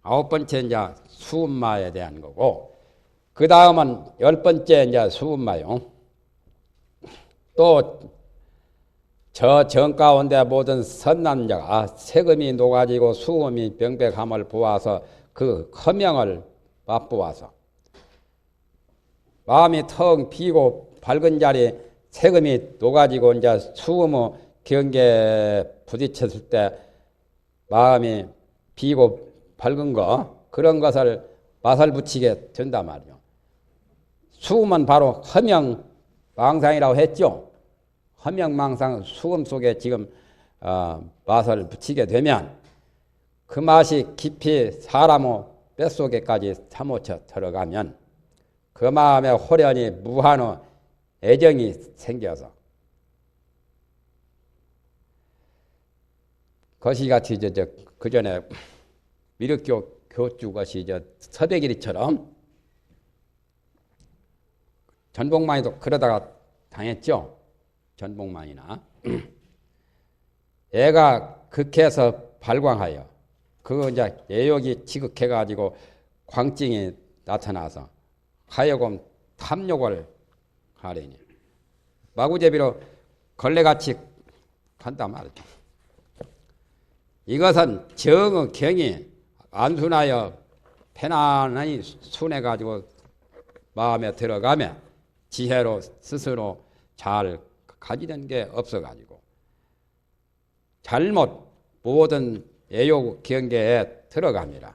9번째 이제 수음마에 대한 거고, 그 다음은 10번째 이제 수음마요. 또 저 정 가운데 모든 선난 자가 세금이 녹아지고 수음이 명백함을 보아서 그 허명을 맛보아서 마음이 텅 비고 밝은 자리 세금이 녹아지고 이제 수음의 경계에 부딪혔을 때 마음이 비고 밝은 거, 그런 것을 맛을 붙이게 된단 말이죠. 수음은 바로 허명망상이라고 했죠. 허명망상 수음 속에 지금 맛을 붙이게 되면 그 맛이 깊이 사람의 뼛속에까지 사무쳐 들어가면 그 마음에 호련히 무한의 애정이 생겨서 거시같이 그 전에 미륵교 교주 것이 서백일이처럼 전복만이도 그러다가 당했죠. 전복만이나 애가 극해서 발광하여 그 이제 애욕이 지극해가지고 광증이 나타나서 하여금 탐욕을 하려니 마구제비로 걸레같이 간단 말이죠. 이것은 정의 경이 안순하여 편안히 순해가지고 마음에 들어가면 지혜로 스스로 잘 가지는 게 없어가지고 잘못 모든 애욕 경계에 들어갑니다.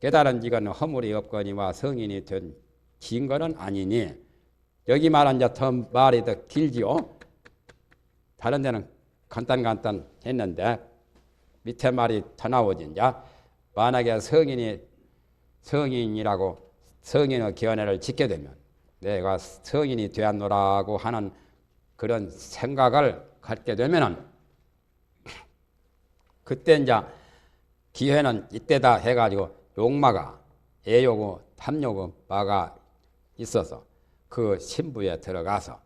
깨달은 이건 허물이 없거니와 성인이 된 증거는 아니니, 여기 말한 이제 더 말이 더 길지요. 다른 데는 간단 했는데 밑에 말이 더 나오지. 이제 만약에 성인이라고 성인의 견해를 짓게 되면 내가 성인이 되었노라고 하는 그런 생각을 갖게 되면은 그때 이제 기회는 이때다 해가지고 욕마가 애욕의 탐욕의 마가 있어서 그 신부에 들어가서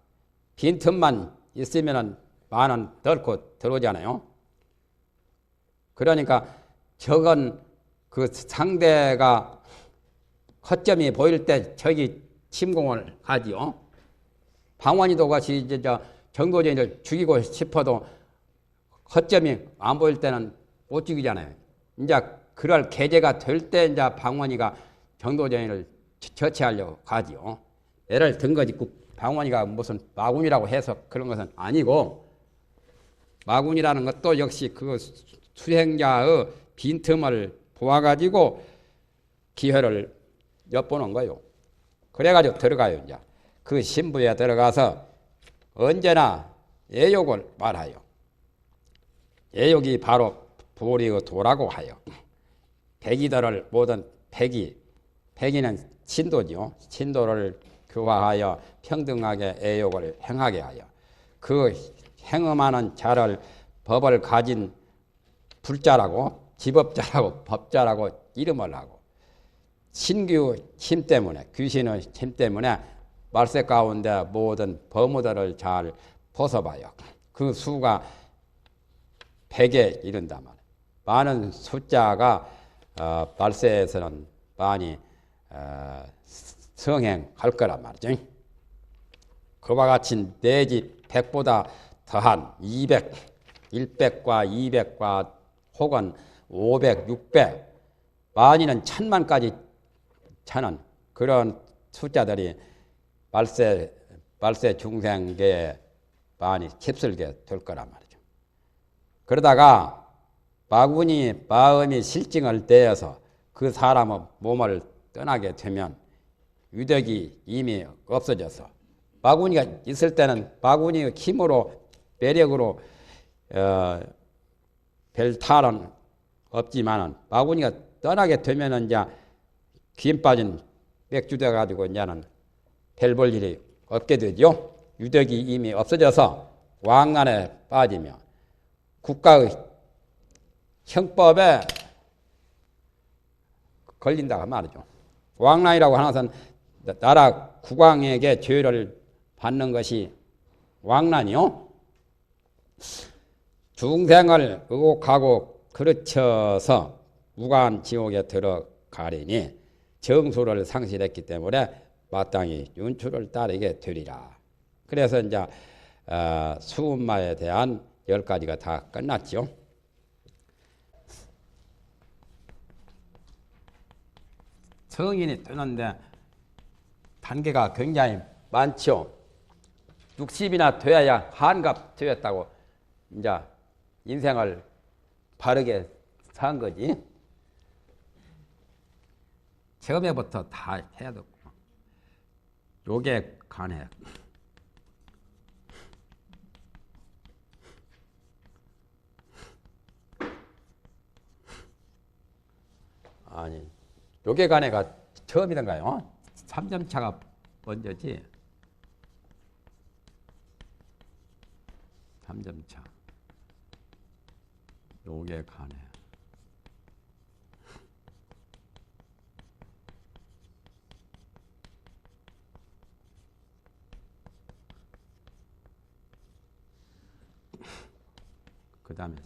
빈틈만 있으면은 만은 덜고 들어오잖아요. 그러니까 저건 그 상대가 허점이 보일 때 저기 침공을 하지요. 방원이도 같이 이제 정도전을 죽이고 싶어도 허점이 안 보일 때는 못 죽이잖아요. 이제 그럴 계제가 될 때 이제 방원이가 정도전을 처치하려고 가지요. 예를 든 거지. 방원이가 무슨 마군이라고 해서 그런 것은 아니고, 마군이라는 것도 역시 그 수행자의 빈틈을 보아가지고 기회를 엿보는 거요. 그래가지고 들어가요. 이제 그 신부에 들어가서 언제나 애욕을 말하여. 애욕이 바로 보리의 도라고 하여. 백이들을 모든 백이는 신도죠. 신도를 교화하여 평등하게 애욕을 행하게 하여 그 행음하는 자를 법을 가진 불자라고, 지법자라고, 법자라고 이름을 하고, 신규 힘 때문에, 귀신의 힘 때문에 말세 가운데 모든 범우들을 잘 벗어봐요. 그 수가 100에 이른단 말이에요. 많은 숫자가 말세에서는 많이 성행할 거란 말이죠. 그와 같이 내지 100보다 더한 200, 100과 200과 혹은 500, 600, 많이는 1000만까지 차는 그런 숫자들이 말세 중생계에 많이 휩쓸게 될 거란 말이죠. 그러다가 마군이 마음이 실증을 떼어서 그 사람의 몸을 떠나게 되면 유덕이 이미 없어져서, 마군이가 있을 때는 마군이 힘으로 매력으로 별 탈은 없지만은 마군이가 떠나게 되면은 이제 김 빠진 맥주 돼 가지고 이제는 별 볼 일이 없게 되죠. 유덕이 이미 없어져서 왕란에 빠지며 국가의 형법에 걸린다고 말이죠. 왕란이라고 하는 것은 나라 국왕에게 죄를 받는 것이 왕란이요. 중생을 의혹하고 그르쳐서 무관 지옥에 들어 가리니 정수를 상실했기 때문에 마땅히 윤추를 따르게 되리라. 그래서 이제 수음마에 대한 10가지가 다 끝났죠. 성인이 되는데 단계가 굉장히 많죠. 60이나 돼야 한갑 되었다고 이제 인생을 바르게 산 거지. 처음에부터 다 해야 되고. 요게 간해. 아니, 요게 간해가 처음이던가요? 3점차가 먼저지. 3점차. 요게 간해. 그 다음에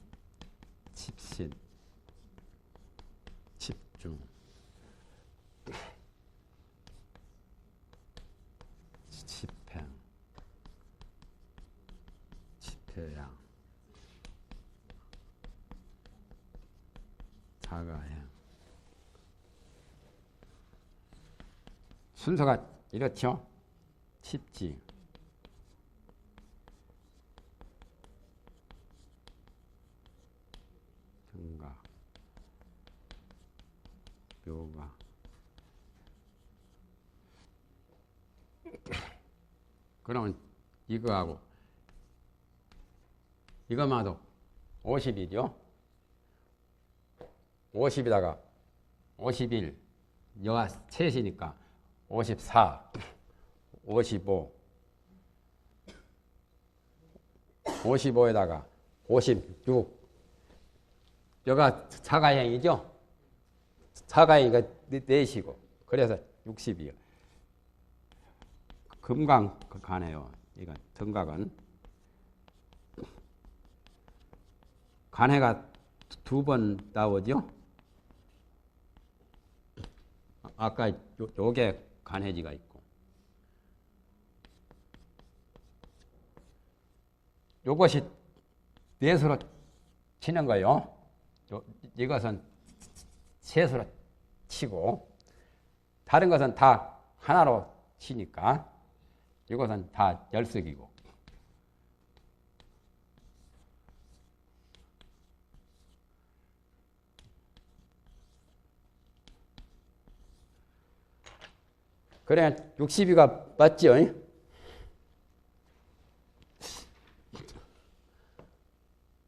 집신, 집중, 집행, 집회양, 사가행. 순서가 이렇죠. 집지, 등가, 묘가. 그러면 이거하고 이것만도 50이죠. 50에다가 51, 여가 셋이니까 54, 55, 55에다가 56, 여가 사가행이죠. 사가행이가 넷이고 그래서 60이요. 금강 가네요. 이건 등각은 간해가 2번 나오죠. 아까 요게 간해지가 있고 요것이 넷으로 치는 거예요. 이것은 셋으로 치고 다른 것은 다 하나로 치니까 이것은 다 열석이고 그래 62가 맞죠?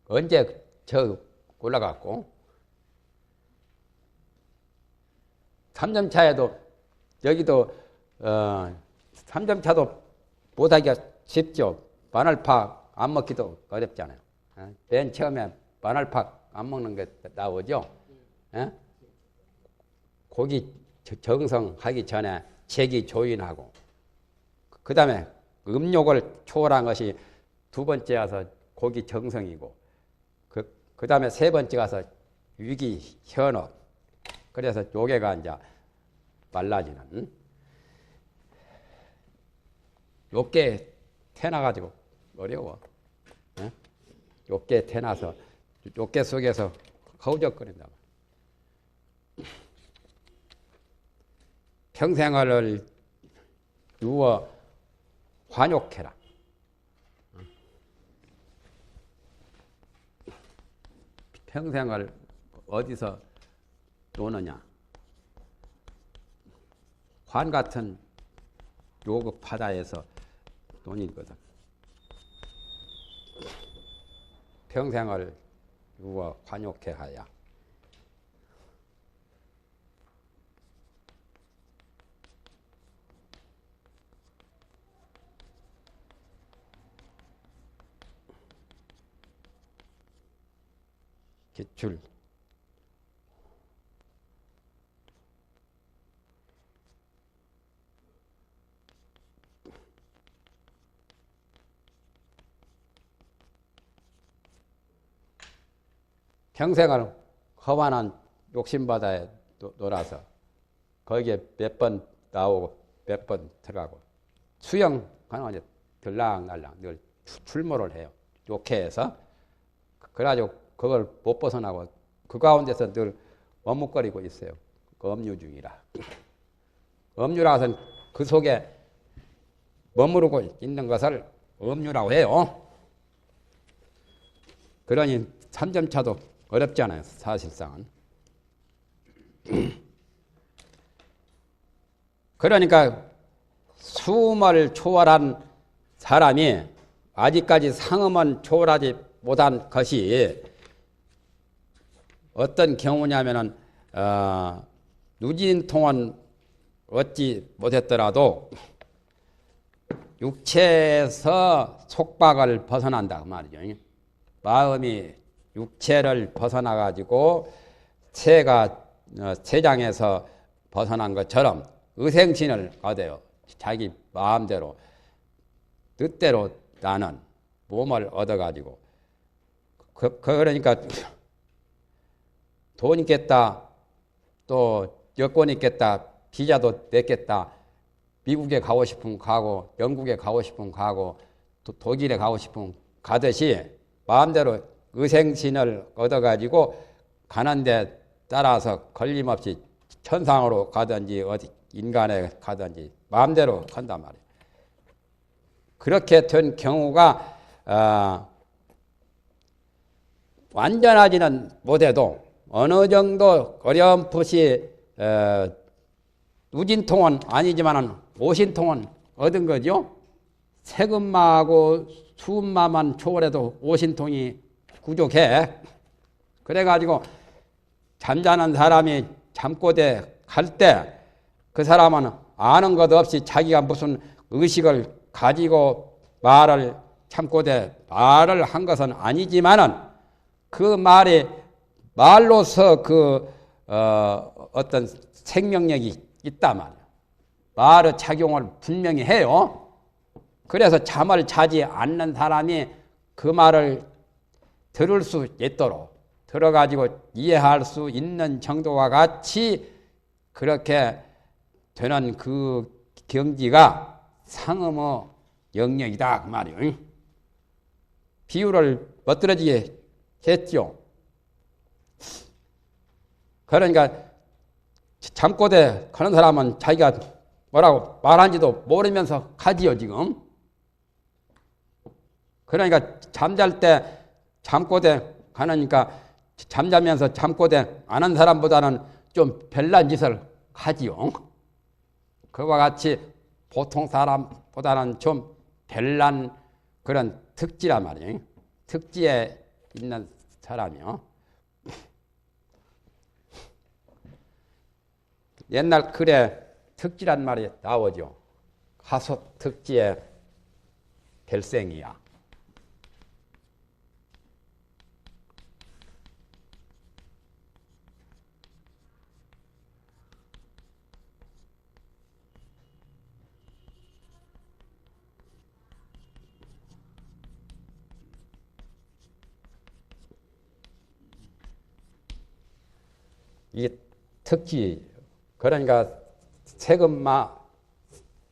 언제 저 올라갔고 3점차에도 여기도 3점차도 못하기가 쉽죠. 마늘팍 안 먹기도 어렵잖아요. 맨 처음에 마늘팍 안 먹는 게 나오죠. 고기 정성하기 전에 제기 조인하고 그 다음에 음욕을 초월한 것이 2번째 와서 고기 정성이고 그 다음에 3번째 가서 위기 현업. 그래서 요게가 이제 말라지는 요게 태나가지고 어려워. 요게 태나서 요게 속에서 허우적거린다. 평생을 누워 환욕해라. 평생을 어디서 노느냐. 환 같은 요급 바다에서 논이거든. 평생을 누워 환욕해 하야. 기출 평생을 험한한 욕심바다에 놀아서 거기에 몇 번 나오고 몇 번 들어가고 수영하는 이제 들락날락 늘 출몰을 해요. 욕해서 그래가지고 그걸 못 벗어나고 그 가운데서 늘 머뭇거리고 있어요. 음유 중이라. 음유라 해서는 그 속에 머무르고 있는 것을 음유라고 해요. 그러니 3점차도 어렵잖아요. 사실상은. 그러니까 수음을 초월한 사람이 아직까지 상음은 초월하지 못한 것이 어떤 경우냐면은 누진통은 얻지 못했더라도 육체에서 속박을 벗어난다 그 말이죠. 마음이 육체를 벗어나 가지고 세장에서 벗어난 것처럼 의생신을 얻어요. 자기 마음대로 뜻대로 나는 몸을 얻어 가지고 그러니까 돈 있겠다, 또 여권 있겠다, 비자도 냈겠다, 미국에 가고 싶으면 가고, 영국에 가고 싶으면 가고, 독일에 가고 싶으면 가듯이 마음대로 의생신을 얻어가지고 가는데 따라서 걸림없이 천상으로 가든지 어디 인간에 가든지 마음대로 간단 말이에요. 그렇게 된 경우가 완전하지는 못해도 어느 정도 어렴풋이 누진통은 아니지만 오신통은 얻은 거죠. 세금마하고 수음마만 초월해도 오신통이 부족해. 그래가지고 잠자는 사람이 잠꼬대 갈 때 그 사람은 아는 것 없이 자기가 무슨 의식을 가지고 잠꼬대 말을 한 것은 아니지만은 그 말이 말로서 어떤 생명력이 있단 말이에요. 말의 작용을 분명히 해요. 그래서 잠을 자지 않는 사람이 그 말을 들을 수 있도록 들어가지고 이해할 수 있는 정도와 같이 그렇게 되는 그 경지가 상음의 영역이다 그 말이에요. 비유를 멋들어지게 했죠. 그러니까 잠꼬대 가는 사람은 자기가 뭐라고 말한지도 모르면서 가지요 지금. 그러니까 잠잘 때 잠꼬대 가니까 잠자면서 잠꼬대 안 한 사람보다는 좀 별난 짓을 하지요. 그와 같이 보통 사람보다는 좀 별난 그런 특지란 말이에요. 특지에 있는 사람이요. 옛날 글에 특지란 말이 나오죠. 하솥 특지의 별생이야. 이게 특지, 그러니까 세금마,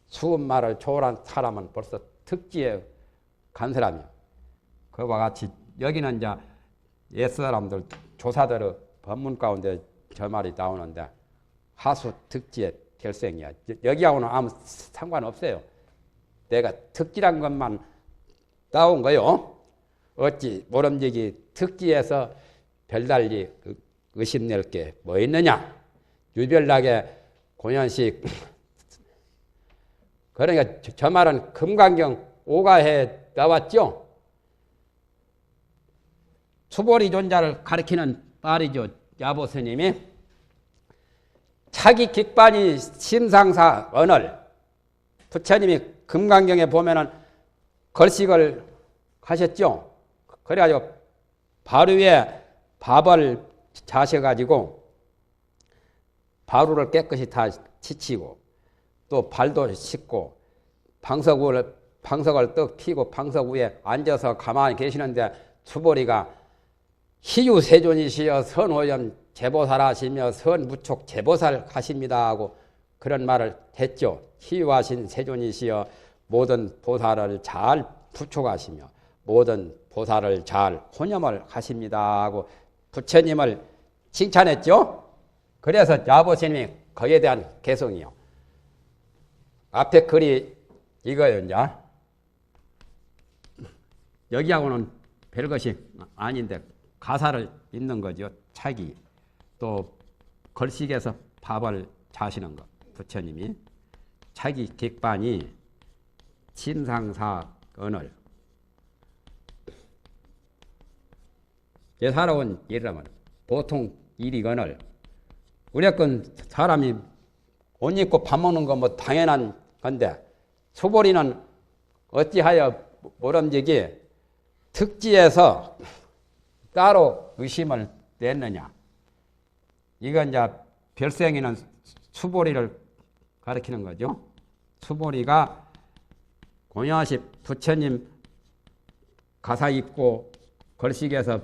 수음마를 초월한 사람은 벌써 특지에 간 사람이야. 그와 같이 여기는 이제 옛사람들 조사대로 법문 가운데 저 말이 나오는데 하수 특지의 결생이야. 여기하고는 아무 상관없어요. 내가 특지란 것만 나온 거요. 어찌 모름지기 특지에서 별달리 의심낼 게 뭐 있느냐. 유별나게 공연식. 그러니까 저 말은 금강경 5가에 나왔죠. 수보리 존자를 가리키는 말이죠. 야보 스님이 차기 깃반이 심상사 언을 부처님이 금강경에 보면은 걸식을 하셨죠. 그래가지고 발 위에 밥을 자셔가지고 바루를 깨끗이 다 치치고 또 발도 씻고 방석을 떡 피고 방석 위에 앉아서 가만히 계시는데 수보리가 희유세존이시여 선오염 제보살 하시며 선무촉 제보살 하십니다 하고 그런 말을 했죠. 희유하신 세존이시여 모든 보살을 잘 부촉하시며 모든 보살을 잘 혼념을 하십니다 하고 부처님을 칭찬했죠. 그래서 야보스님이 거기에 대한 개성이요. 앞에 글이 이거예요. 이제 여기하고는 별것이 아닌데 가사를 읽는 거죠. 차기 또 걸식에서 밥을 자시는 것. 부처님이 차기 객반이 침상사언을 예사로운 일이라면 보통 일이건을 우리건 사람이 옷 입고 밥 먹는 거 뭐 당연한 건데 수보리는 어찌하여 모름지기 특지에서 따로 의심을 냈느냐. 이건 이제 별생이는 수보리를 가리키는 거죠. 수보리가 공양시 부처님 가사 입고 걸식에서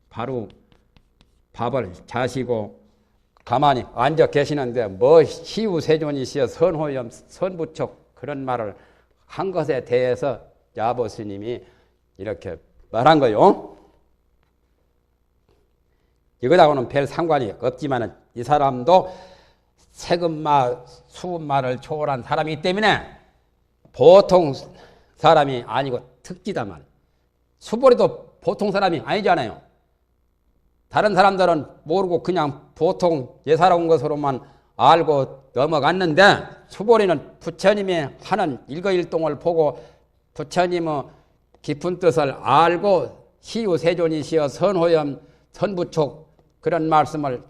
바로 밥을 자시고 가만히 앉아 계시는데 뭐 희우세존이시여 선호염 선부촉 그런 말을 한 것에 대해서 야보 스님이 이렇게 말한 거요. 이거하고는 별 상관이 없지만 이 사람도 세금마 수금마를 초월한 사람이기 때문에 보통 사람이 아니고 특지다만 수보리도 보통 사람이 아니잖아요. 다른 사람들은 모르고 그냥 보통 예사로운 것으로만 알고 넘어갔는데 수보리는 부처님이 하는 일거일동을 보고 부처님의 깊은 뜻을 알고 희유세존이시여 선호염 선부촉 그런 말씀을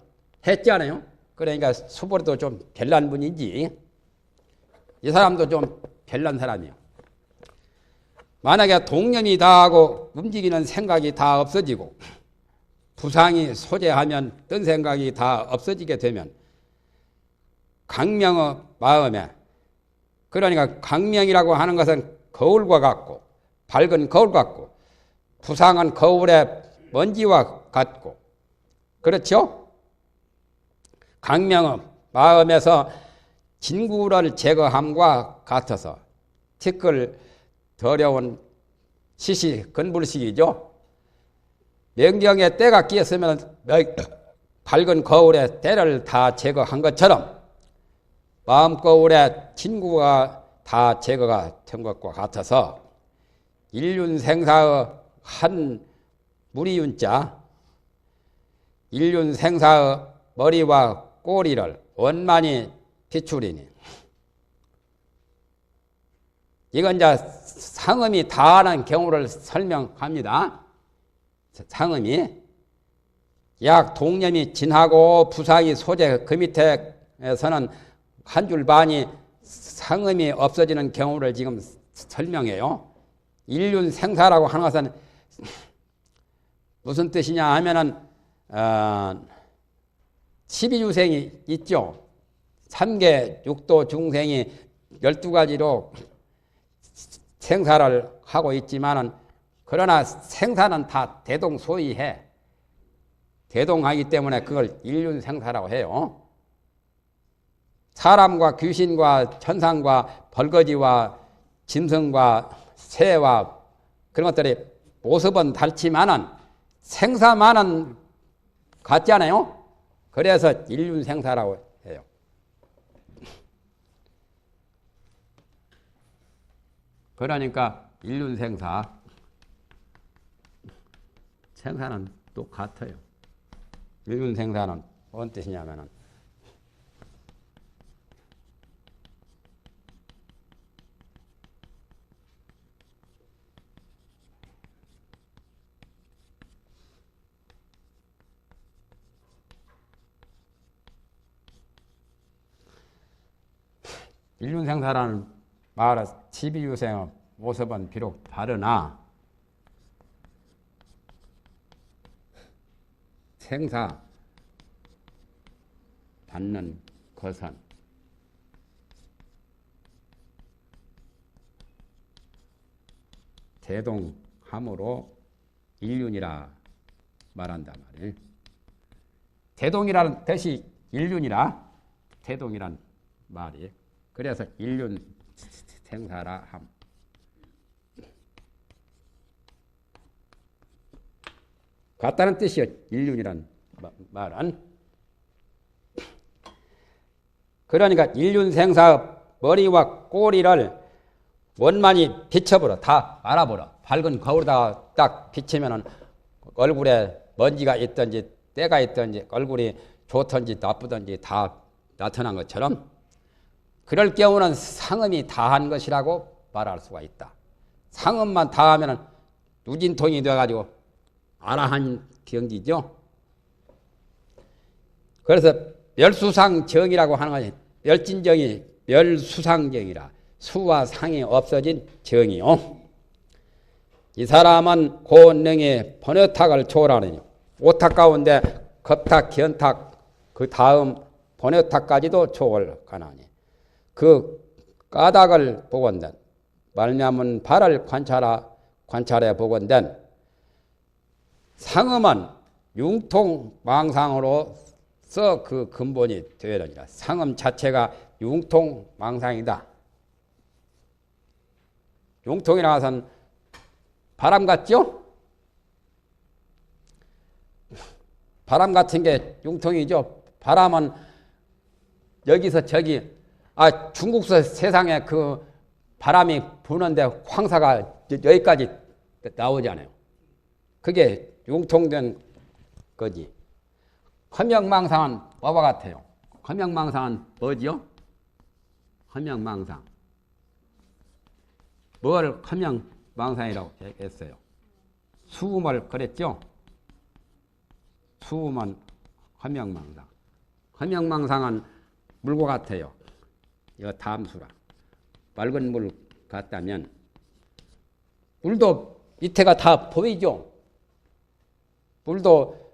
했잖아요. 그러니까 수보리도 좀 별난 분이지 이 사람도 좀 별난 사람이요. 만약에 동념이 다 하고 움직이는 생각이 다 없어지고 부상이 소재하면 뜬 생각이 다 없어지게 되면 강명의 마음에 그러니까 강명이라고 하는 것은 거울과 같고 밝은 거울 같고 부상은 거울의 먼지와 같고 그렇죠? 강명의 마음에서 진구를 제거함과 같아서 티끌 더러운 시시 건불식이죠. 명경에 때가 끼었으면 밝은 거울에 때를 다 제거한 것처럼 마음 거울에 진구가 다 제거가 된 것과 같아서 일륜생사의 한 무리윤자 일륜생사의 머리와 꼬리를 원만히 비추리니 이건 이제 상음이 다하는 경우를 설명합니다. 상음이 약 동념이 진하고 부상이 소재 그 밑에서는 한 줄 반이 상음이 없어지는 경우를 지금 설명해요. 일륜생사라고 하는 것은 무슨 뜻이냐 하면은 12유생이 있죠. 3계 6도 중생이 12가지로 생사를 하고 있지만은 그러나 생사는 다 대동소이해. 대동하기 때문에 그걸 일륜생사라고 해요. 사람과 귀신과 천상과 벌거지와 짐승과 새와 그런 것들이 모습은 닳지만은 생사만은 같지 않아요? 그래서 일륜생사라고 해요. 그러니까 일륜생사 생사는 똑같아요. 일륜생사는 뭔 뜻이냐면은 일륜생사라는 말은 12유생의 모습은 비록 다르나 생사 받는 것은 대동함으로 일륜이라 말한단 말이에요. 태동이라는 뜻이 일륜이라 태동이란 말이 그래서 일륜 생사라 함. 같다는 뜻이요. 일륜이란 말은 그러니까 일륜생사의 머리와 꼬리를 원만히 비춰버려. 다 알아버려. 밝은 거울에다가 딱 비치면은 얼굴에 먼지가 있든지 때가 있든지 얼굴이 좋든지 나쁘든지 다 나타난 것처럼 그럴 경우는 상음이 다한 것이라고 말할 수가 있다. 상음만 다하면은 누진통이 돼가지고 아라한 경지죠. 그래서 멸수상정이라고 하는 것이 멸진정이 멸수상정이라 수와 상이 없어진 정이요. 이 사람은 고능의 번외탁을 초월하느니 오탁 가운데 겁탁, 견탁 그 다음 번외탁까지도 초월하나니 그 까닭을 보건된 말미암은 발을 관찰해 보건된 상음은 융통망상으로서 그 근본이 되느니라. 상음 자체가 융통망상이다. 융통이라는 것은 바람 같죠? 바람 같은 게 융통이죠. 바람은 여기서 저기 중국서 세상에 그 바람이 부는데 황사가 여기까지 나오잖아요. 그게 융통된 거지. 허명망상은 뭐와 같아요? 허명망상은 뭐지요? 허명망상. 뭘 허명망상이라고 했어요? 수음을 그랬죠? 수음은 허명망상. 허명망상은 물과 같아요. 이거 담수라. 맑은 물 같다면 물도 밑에가 다 보이죠? 물도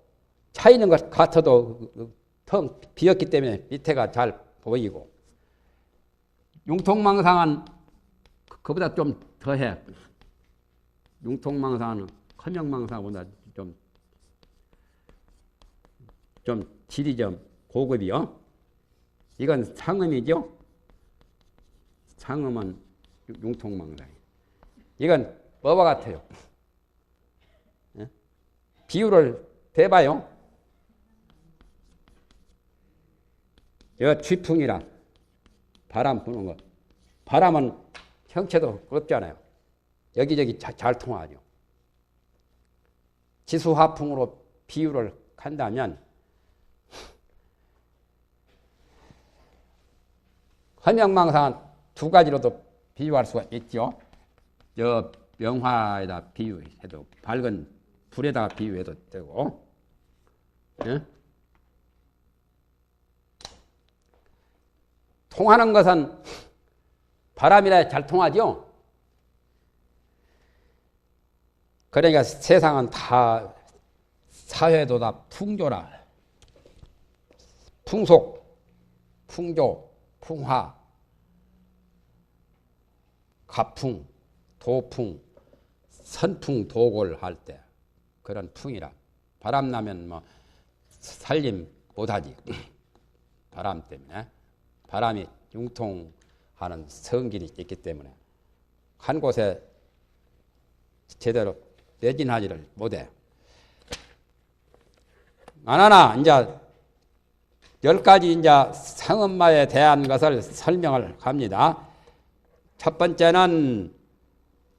차 있는 것 같아도 텅 비었기 때문에 밑에가 잘 보이고 융통망상은 그보다 좀 더해. 융통망상은 허명망상보다 좀 질이 좀 고급이요. 이건 상음이죠. 상음은 융통망상. 이건 뭐와 같아요? 비유를 대봐요. 여 취풍이라 바람 부는 것. 바람은 형체도 없잖아요. 여기저기 잘 통하죠. 지수화풍으로 비유를 한다면 허명망상은 두 가지로도 비유할 수가 있죠. 저 명화에다 비유해도 밝은 불에다가 비유해도 되고, 예? 통하는 것은 바람이라 잘 통하죠. 그러니까 세상은 다 사회도 다 풍조라. 풍속, 풍조, 풍화, 가풍, 도풍, 선풍, 도골 할 때 그런 풍이라. 바람 나면 뭐 살림 못하지. 바람 때문에. 바람이 융통하는 성질이 있기 때문에 한 곳에 제대로 매진하지를 못해. 하나 이제 10가지 이제 상음마에 대한 것을 설명을 합니다. 첫 번째는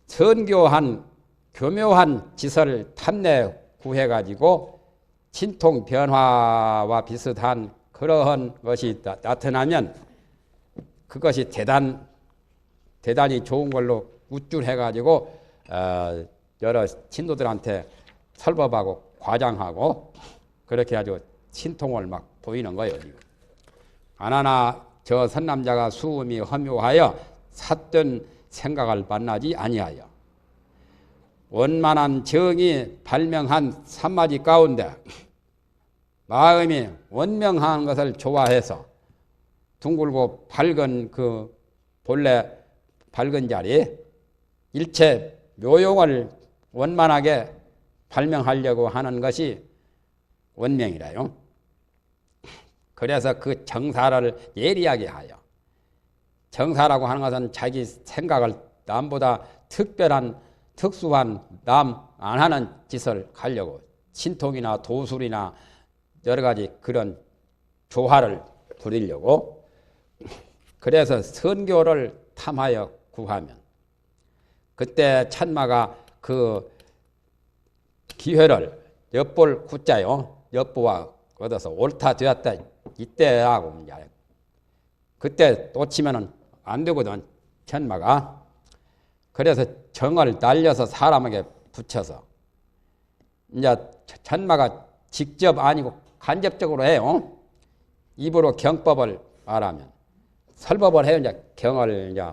선교한 교묘한 짓을 탐내 구해가지고 신통 변화와 비슷한 그러한 것이 나타나면 그것이 대단히 좋은 걸로 우쭐해가지고 여러 신도들한테 설법하고 과장하고 그렇게 아주 신통을 막 보이는 거예요. 아나나 저 선남자가 수음이 허묘하여 삿된 생각을 만나지 아니하여 원만한 정이 발명한 산마지 가운데 마음이 원명한 것을 좋아해서 둥글고 밝은 그 본래 밝은 자리 일체 묘용을 원만하게 발명하려고 하는 것이 원명이라요. 그래서 그 정사를 예리하게 하여, 정사라고 하는 것은 자기 생각을 남보다 특별한 특수한 남 안 하는 짓을 하려고 신통이나 도술이나 여러 가지 그런 조화를 부리려고, 그래서 선교를 탐하여 구하면, 그때 천마가 그 기회를 엿볼 구자요, 엿보아 얻어서 옳다 되었다 이때라고, 그때 놓치면은 안 되거든 천마가. 그래서 정을 날려서 사람에게 붙여서, 이제 천마가 직접 아니고 간접적으로 해요. 입으로 경법을 말하면, 설법을 해요. 이제 경을 이제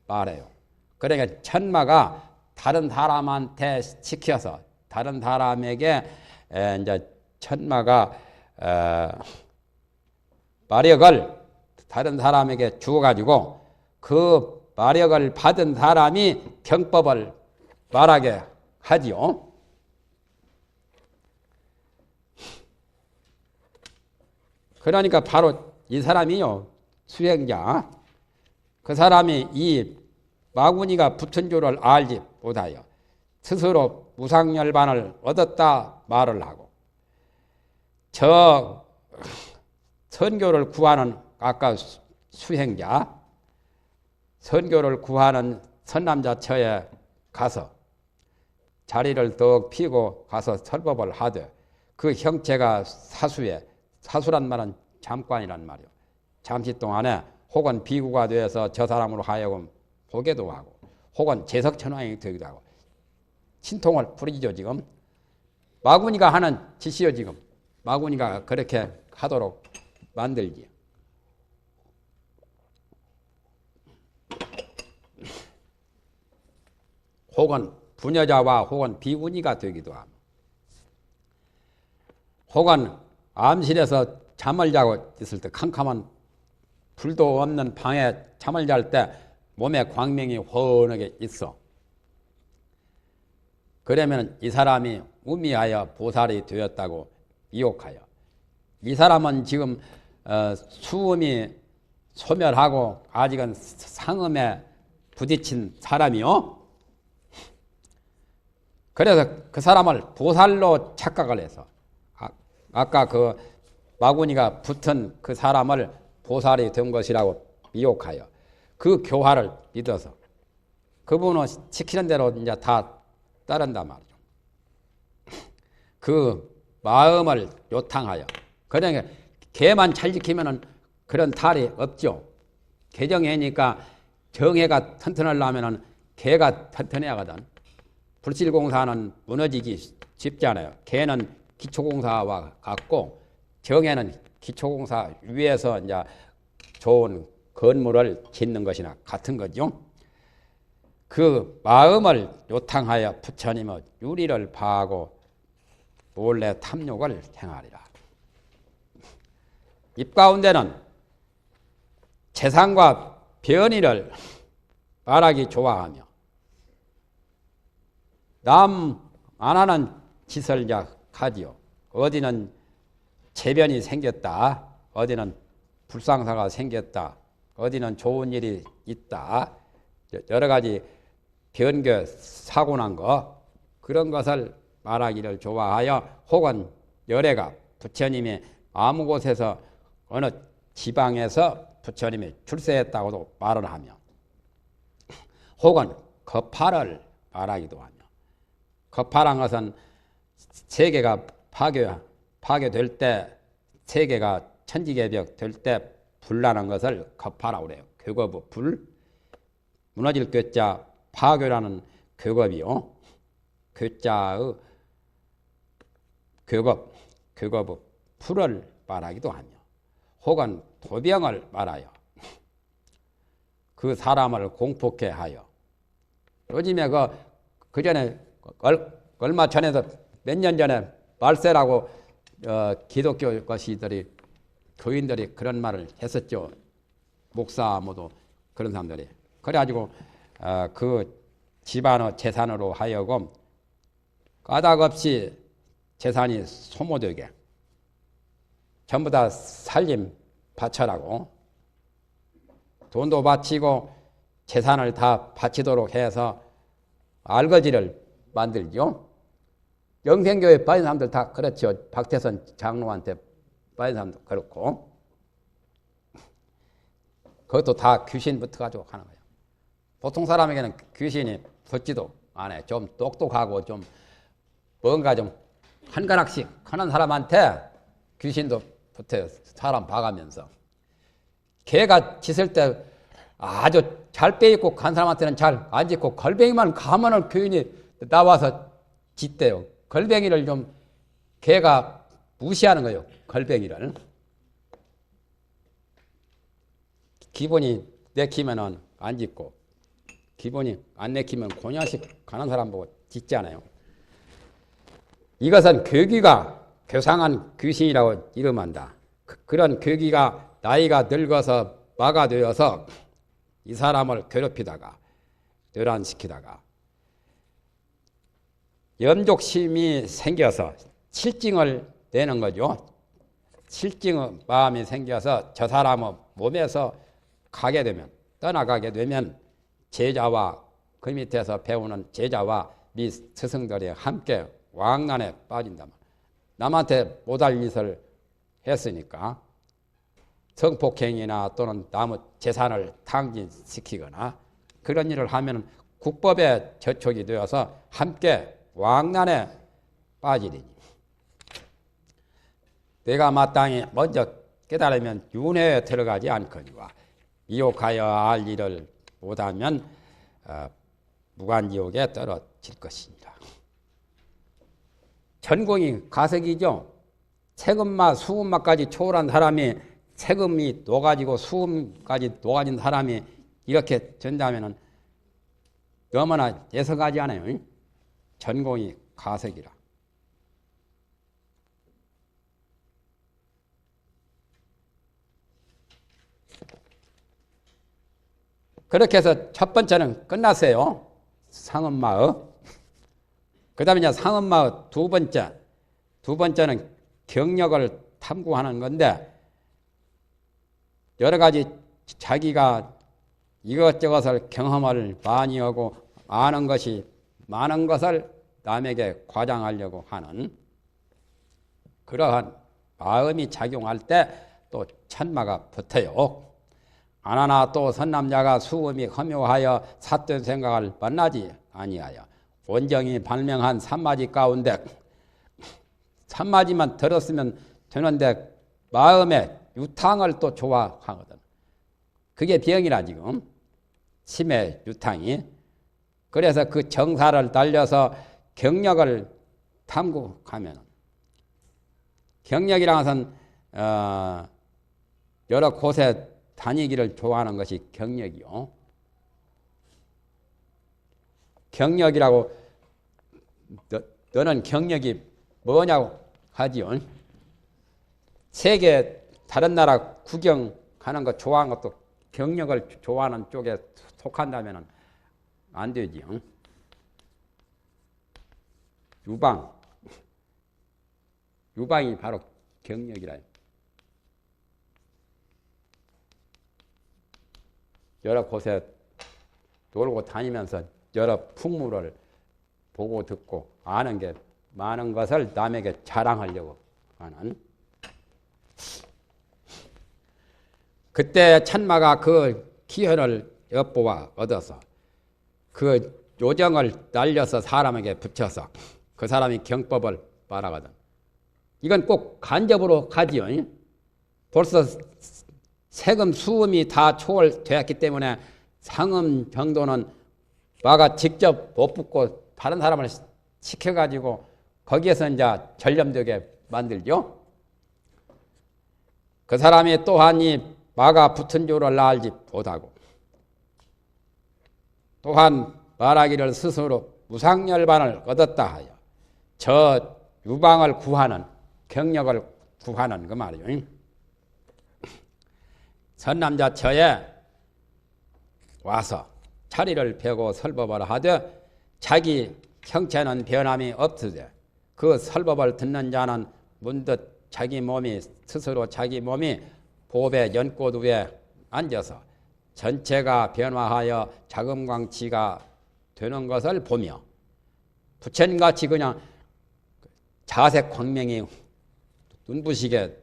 말해요. 그러니까 천마가 다른 사람한테 시켜서, 다른 사람에게 이제 천마가 마력을 다른 사람에게 주어가지고 그 마력을 받은 사람이 경법을 말하게 하지요. 그러니까 바로 이 사람이요, 수행자. 그 사람이 이 마구니가 붙은 줄을 알지 못하여 스스로 무상열반을 얻었다 말을 하고, 저 선교를 구하는 아까 수행자, 선교를 구하는 선남자처에 가서 자리를 더 피고 가서 설법을 하되, 그 형체가 사수에, 사수란 말은 잠깐이란 말이요, 잠시 동안에 혹은 비구가 되어서 저 사람으로 하여금 보게도 하고, 혹은 재석천왕이 되기도 하고, 신통을 부리죠. 지금 마구니가 하는 짓이요. 지금 마구니가 그렇게 하도록 만들지. 혹은 부녀자와 혹은 비구니가 되기도 하고, 혹은 암실에서 잠을 자고 있을 때, 캄캄한 불도 없는 방에 잠을 잘 때 몸에 광명이 훤하게 있어. 그러면 이 사람이 우미하여 보살이 되었다고 미혹하여, 이 사람은 지금 수음이 소멸하고 아직은 상음에 부딪힌 사람이요. 그래서 그 사람을 보살로 착각을 해서, 아까 그 마구니가 붙은 그 사람을 보살이 된 것이라고 미혹하여 그 교화를 믿어서 그분은 시키는 대로 이제 다 따른단 말이죠. 그 마음을 요탕하여, 그러니까 개만 잘 지키면은 그런 탈이 없죠. 개정해니까 정해가 튼튼하려면은 개가 튼튼해야 하거든. 불실공사는 무너지기 쉽잖아요. 개는 기초공사와 같고, 정해는 기초공사 위에서 이제 좋은 건물을 짓는 것이나 같은 거죠. 그 마음을 요탕하여 부처님의 유리를 파하고 몰래 탐욕을 행하리라. 입 가운데는 재상과 변의를 말하기 좋아하며, 남 안 하는 짓을 하지요. 어디는 재변이 생겼다, 어디는 불상사가 생겼다, 어디는 좋은 일이 있다, 여러 가지 변개 사고 난 거, 그런 것을 말하기를 좋아하여, 혹은 열애가 부처님이 아무 곳에서 어느 지방에서 부처님이 출세했다고도 말을 하며, 혹은 거파를 말하기도 하며, 거파란 것은 세계가 파괴될 때, 세계가 천지개벽 될 때 불나는 것을 거파라고 그래요. 교겁의 불, 무너질 괴자 파괴라는 교겁이요. 괴자의 교겁의 풀을 말하기도 하며, 혹은 도병을 말하여 그 사람을 공포케 하여, 요즘에 그 전에 얼마 전에도 몇 년 전에 말세라고 기독교 것이들이, 교인들이 그런 말을 했었죠. 목사 모두 그런 사람들이. 그래가지고 그 집안의 재산으로 하여금 까닭없이 재산이 소모되게, 전부 다 살림 바쳐라고 돈도 바치고 재산을 다 바치도록 해서 알거지를 만들죠. 영생교회 빠진 사람들 다 그렇죠. 박태선 장로한테 빠진 사람도 그렇고 그것도 다 귀신 붙어가지고 하는 거예요. 보통 사람에게는 귀신이 붙지도 않아요. 좀 똑똑하고 좀 뭔가 좀 한 가락씩 하는 사람한테 귀신도 붙어요. 사람 봐가면서. 개가 짖을 때 아주 잘 빼입고 간 사람한테는 잘 안 짖고 걸뱅이만 가면은 귀인이 나와서 짖대요. 걸뱅이를 좀 개가 무시하는 거예요. 걸뱅이를. 기본이 내키면은 안 짖고 기본이 안 내키면 고냐식 가는 사람 보고 짖잖아요. 이것은 괴기가 교상한 귀신이라고 이름한다. 그런 괴기가 나이가 늙어서 마가 되어서 이 사람을 괴롭히다가 뇌란시키다가 염족심이 생겨서 칠증을 내는 거죠. 칠증의 마음이 생겨서 저 사람의 몸에서 가게 되면 떠나가게 되면 제자와 그 밑에서 배우는 제자와 미 스승들이 함께 왕난에 빠진다. 남한테 못할 짓을 했으니까 성폭행이나 또는 남의 재산을 탕진시키거나 그런 일을 하면 국법에 저촉이 되어서 함께 왕난에 빠지리니 내가 마땅히 먼저 깨달으면 윤회에 들어가지 않거니와 이욕하여 알 일을 못하면 무간지옥에 떨어질 것이니라. 전공이 가석이죠. 세금마 수금마까지 초월한 사람이 세금이 녹아지고 수금까지 녹아진 사람이 이렇게 된다면 너무나 예석하지 않아요. 전공이 가석이라. 그렇게 해서 첫 번째는 끝났어요. 상음마의. 그 다음에 이제 상음마의 두 번째는 경력을 탐구하는 건데 여러 가지 자기가 이것저것을 경험을 많이 하고 아는 것이 많은 것을 남에게 과장하려고 하는 그러한 마음이 작용할 때 또 천마가 붙어요. 아나나 또 선남자가 수음이 허묘하여 삿된 생각을 만나지 아니하여 원정이 발명한 산마지 가운데 산마지만 들었으면 되는데 마음에 유탕을 또 좋아하거든. 그게 병이라 지금 치매 유탕이. 그래서 그 정사를 달려서 경력을 탐구하면 경력이라는 것은 여러 곳에 다니기를 좋아하는 것이 경력이요. 경력이라고 너는 경력이 뭐냐고 하지요. 세계 다른 나라 구경 가는 거 좋아하는 것도 경력을 좋아하는 쪽에 속한다면 안 되지요. 유방이 바로 경력이라. 여러 곳에 놀고 다니면서 여러 풍물을 보고 듣고 아는 게 많은 것을 남에게 자랑하려고 하는. 그때 천마가 그 기회를 엿보아 얻어서 그 요정을 날려서 사람에게 붙여서 그 사람이 경법을 말하거든. 이건 꼭 간접으로 가지요. 벌써 세금 수음이 다 초월되었기 때문에 상음 정도는 마가 직접 못 붙고 다른 사람을 시켜가지고 거기에서 이제 전념되게 만들죠. 그 사람이 또한 이 마가 붙은 줄을 알지 못하고 또한 말하기를 스스로 무상열반을 얻었다 하여 저 유방을 구하는 경력을 구하는 그 말이요. 선남자 처에 와서 자리를 펴고 설법을 하되 자기 형체는 변함이 없으되 그 설법을 듣는 자는 문득 자기 몸이 스스로 자기 몸이 보배 연꽃 위에 앉아서 전체가 변화하여 자금광치가 되는 것을 보며 부처님같이 그냥 자색 광명이 눈부시게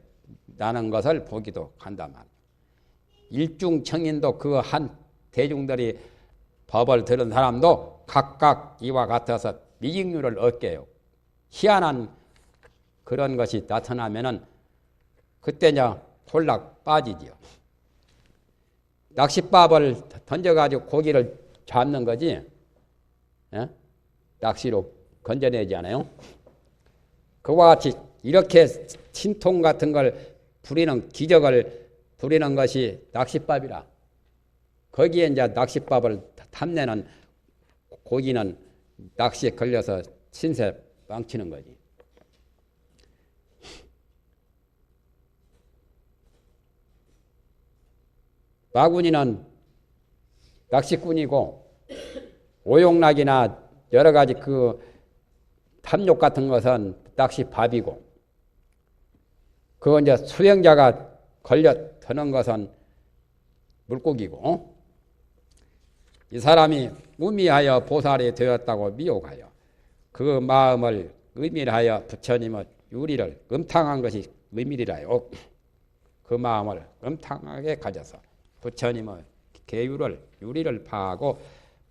나는 것을 보기도 한단 말이에요. 일중청인도 그 한 대중들이 법을 들은 사람도 각각 이와 같아서 미익률을 얻게요. 희한한 그런 것이 나타나면은 그때 이제 홀락 빠지지요. 낚싯밥을 던져가지고 고기를 잡는 거지, 예? 낚시로 건져내지 않아요? 그와 같이 이렇게 신통 같은 걸 부리는 기적을 부리는 것이 낚싯밥이라. 거기에 이제 낚싯밥을 탐내는 고기는 낚시에 걸려서 신세 망치는 거지. 마구니는 낚시꾼이고 오용락이나 여러 가지 그 탐욕 같은 것은 낚시밥이고, 그 이제 수행자가 걸려 드는 것은 물고기고, 이 사람이 의미하여 보살이 되었다고 미혹하여 그 마음을 의미하여 부처님의 유리를 음탕한 것이 의미리라요. 그 마음을 음탕하게 가져서 부처님의 계율을 유리를 파하고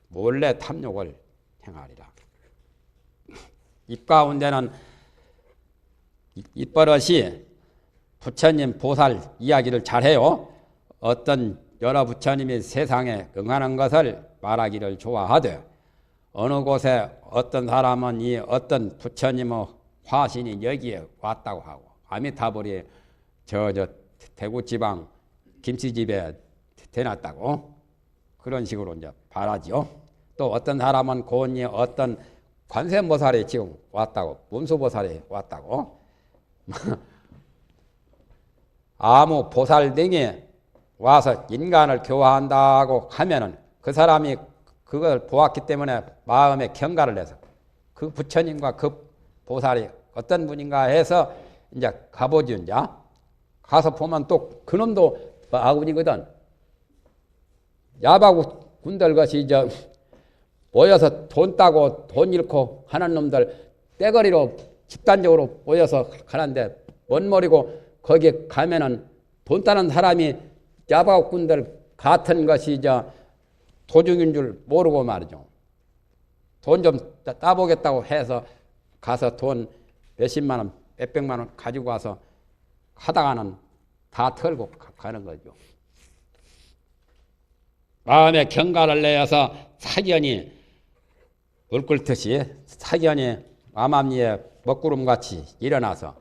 몰래 탐욕을 행하리라. 이 가운데는 입버릇이 부처님 보살 이야기를 잘해요. 어떤 여러 부처님이 세상에 응하는 것을 말하기를 좋아하되, 어느 곳에 어떤 사람은 이 어떤 부처님의 화신이 여기에 왔다고 하고, 아미타불이 저 대구지방 김치집에 대놨다고 그런 식으로 이제 말하지요. 또 어떤 사람은 고은이 어떤 관세음보살이 지금 왔다고, 문수보살이 왔다고, 아무 보살 등이 와서 인간을 교화한다고 하면은 그 사람이 그걸 보았기 때문에 마음에 경가를 해서 그 부처님과 그 보살이 어떤 분인가 해서 이제 가보지. 이제 가서 보면 또 그놈도 아군이거든. 야바군들 것이 이제 모여서 돈 따고 돈 잃고 하는 놈들 떼거리로 집단적으로 모여서 가는데 뭔 말이고, 거기에 가면은 돈 따는 사람이 야바군들 같은 것이 이제 도중인 줄 모르고 말이죠. 돈 좀 따보겠다고 해서 가서 돈 몇십만 원, 몇백만 원 가지고 와서 하다가는 다 털고 가는 거죠. 마음에 경가를 내어서 사견이 물끓듯이 사견이 암암리에 먹구름같이 일어나서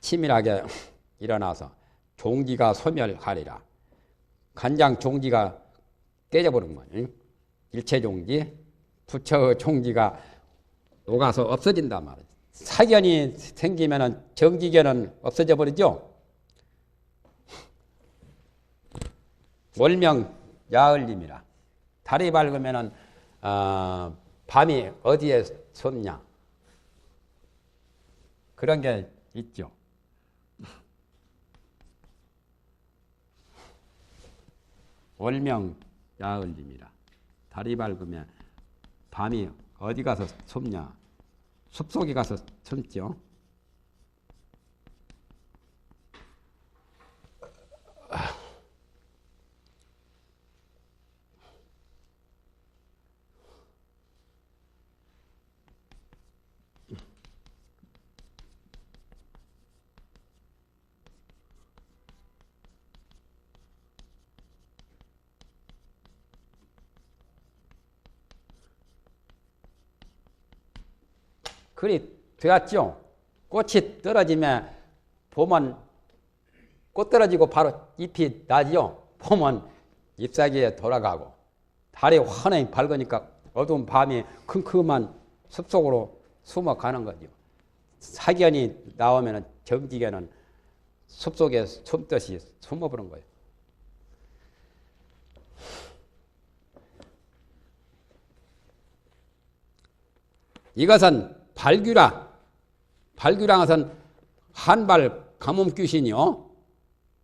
치밀하게 일어나서 종지가 소멸하리라. 간장 종지가 깨져버린 거예요. 일체 종지, 부처 종지가 녹아서 없어진단 말이에요. 사견이 생기면은 정지견은 없어져 버리죠. 월명 야을림이라. 달이 밝으면은 밤이 어디에 솟냐, 그런 게 있죠. 월명 야을림이라. 달이 밝으면 밤이 어디 가서 솟냐, 숲속에 가서 솟죠. 그리 되었죠. 꽃이 떨어지면 보면 꽃 떨어지고 바로 잎이 나지요. 보면 잎사귀에 돌아가고, 달이 환히 밝으니까 어두운 밤이 큼큼한 숲속으로 숨어가는 거죠. 사견이 나오면 정지견은 숲속에 숨듯이 숨어버린 거예요. 이것은 발규라. 발규라는 것은 한발 가뭄 귀신이요.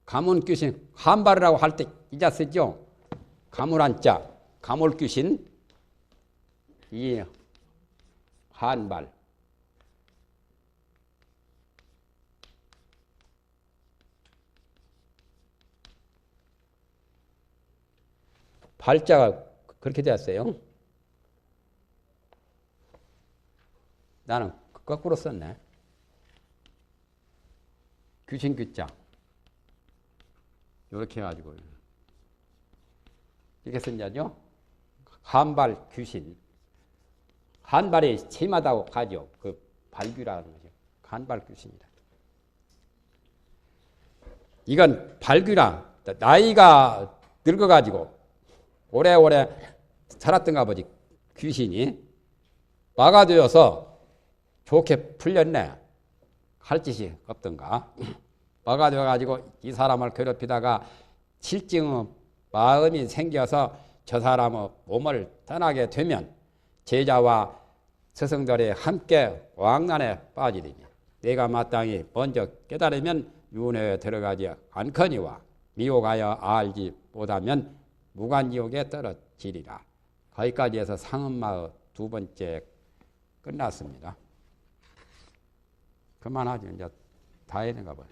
가뭄 귀신 한발이라고 할 때 이자 쓰죠. 가물한 자 가물 귀신 이 한발 발자가 그렇게 되었어요. 나는 거꾸로 썼네. 귀신 귀자 이렇게 해가지고 이렇게 쓴자죠. 한발 귀신 한발이 심하다고 하죠. 그 발귀라는 거죠. 한발 귀신이다. 이건 발귀라 나이가 늙어가지고 오래오래 살았던가 보지. 귀신이 막아되어서 좋게 풀렸네. 할 짓이 없던가. 막아되어가지고 이 사람을 괴롭히다가 실증 마음이 생겨서 저 사람의 몸을 떠나게 되면 제자와 스승들이 함께 왕난에 빠지리니 내가 마땅히 먼저 깨달으면 윤회에 들어가지 않거니와 미혹하여 알지 못하면 무간지옥에 떨어지리라. 거기까지 해서 상음마의 두 번째 끝났습니다. 그만하죠. 이제 다 했는가 봐요.